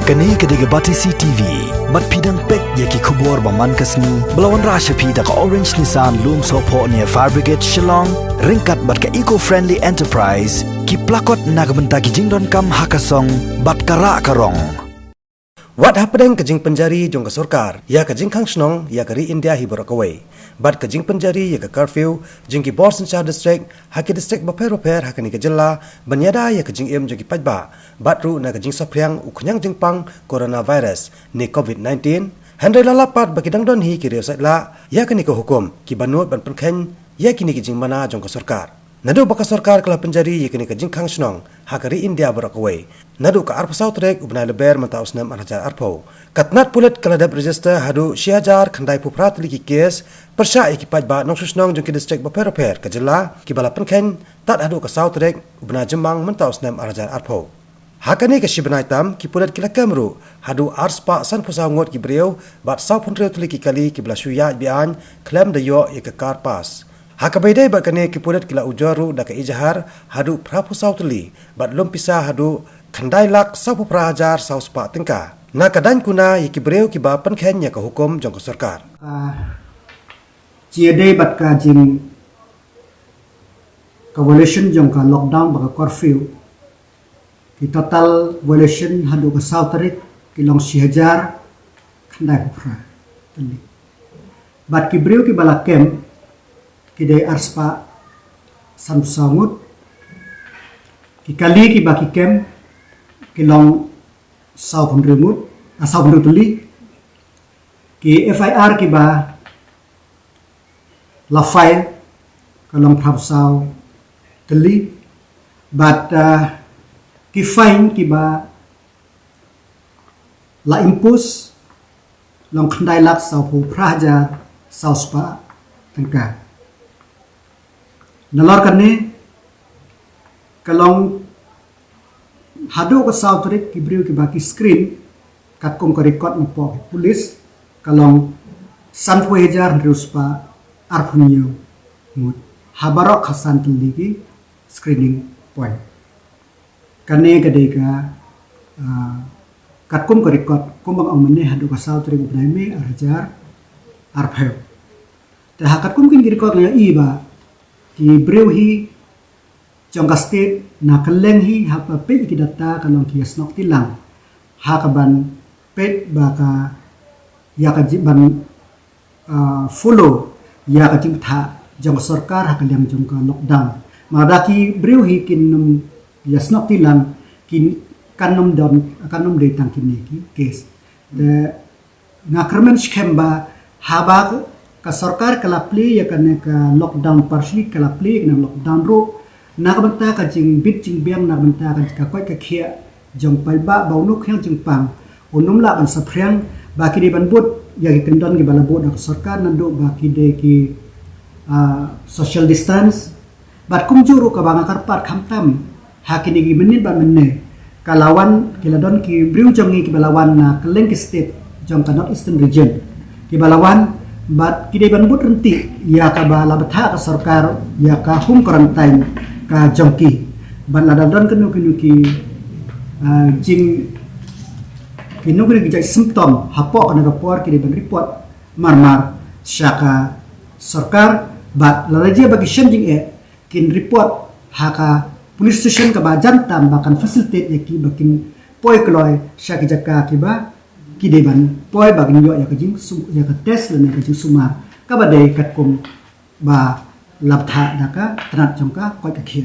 Kani kediga bati CTV, mat pidang pek yaki kubur baman kasni, belawan rasha pida ka Orange Nissan Loom Sopo near Fire Brigade Shillong, ringkat bat ka eco-friendly enterprise, ki plakot nagbenta ki jingdon kam hakasong, bat kara karong. Wat hapedeng kejing penjari jong ke surkar, ya kejing kang snong, ya keri India hibur kawai. Bat kejing penjari ya ke curfew, jing ki Bor Sencha district, haki district baper hakani ke jela, banyada ya kejing im jong ki pajba, bat ru na kejing sapriang ukunyang jengpang coronavirus ni COVID-19, handai lalapat bagi dangdon hi ki riosat la, ya kani ke hukum, ki banut ban penken, ya kini kejing mana jong ke surkar. Nadu baka sarkar kala penjari yakini kejing kang snong hakari India berakawai. Nadu ka arpasau trek ubnai leber mentaus nam arhajar arpau. Katnat pulet kala dap register hadu syiajar kandai puprat liki kes persya ikipaj ba nong susnong jengki distrik baper ke jela ki bala penken tat hadu ka sau trek ubnai jemang mentaus nam arhajar arpau. Hakani ke sibenai tam ki pulet kila kamru hadu arspa san pusau ngot ki beriau bat sau punreu liki kali ki bala syuya bian klaim dayo ikakar pas. Hakabaidai bat kane kipudat kila ujaru da ka ijahar hadu prapusau teli bat lom pisah hadu kandai lak sapu prahajar sau spa tingka na kadan kuna yiki breu ki ba penken ya ka hukum jong ka sarkar jiade bat ka jing ka violation jong ka lockdown ba ka curfew ki total violation hadu ka sau tarik ki long 1000 kandai pra teli bat ki breu ki bala kem kidai arspa samsangut ki kali ki baki kem ki long sau konremut sau konrutuli ki FIR ki ba la file kalong thap sau teli but ki fine ki ba la impus long khandai lak sau pu praja sau spa tengka nalor kane kalong hadu ko sau trik kibriu ki baki screen kat kong ko record na po pulis kalong sanfo hejar ruspa arpunyo mut habarok hasan tindiki screening point kane kadega kat kong ko record kumbang amane hadu ko sau trik ubnaime arjar arpheo ta hakat kum kin record na iba ki breu hi jongka state na kaleng hi hapa pe ki data kalong ki snok tilang hakaban pet baka ya ka jiban follow ya ka timtha jong sarkar hakalem jongka lockdown madaki breu hi kin ya snok tilang kin kanom de tang kin ki case de ngakramen skemba haba ka sarkar kala play ya kane ka lockdown partially kala play na lockdown ro nagbanta ka jing bit jing biang nagbanta ka koi ka khia jong pai ba baunu khyang jing pang onum la ban saphriang ba ki de ban bot ya ki kendon ki bala bot na sarkar nando ba ki de ki social distance bat kum juru ka banga karpat khamtam hakini gi menin ba menne kalawan kiladon ki briu jong ki balawan na keleng ki state jong ka north eastern region ki balawan bat kidai banbut renti ya ka bala betha ka sarkar ya ka home quarantine ka jongki ban ladadon kenu ki jing kinugri gijai symptom hapo kana rapor kidai ban report marmar syaka sarkar bat lalaji bagi shending kin report haka police station ka bajan tam bakan facilitate yaki bakin poi kloy syaki jaka kiba kideban poi bagin yo ya kajing ya ka test le kajing sumar ka badai kat kum ba labtha daka tanat jongka koi ka khia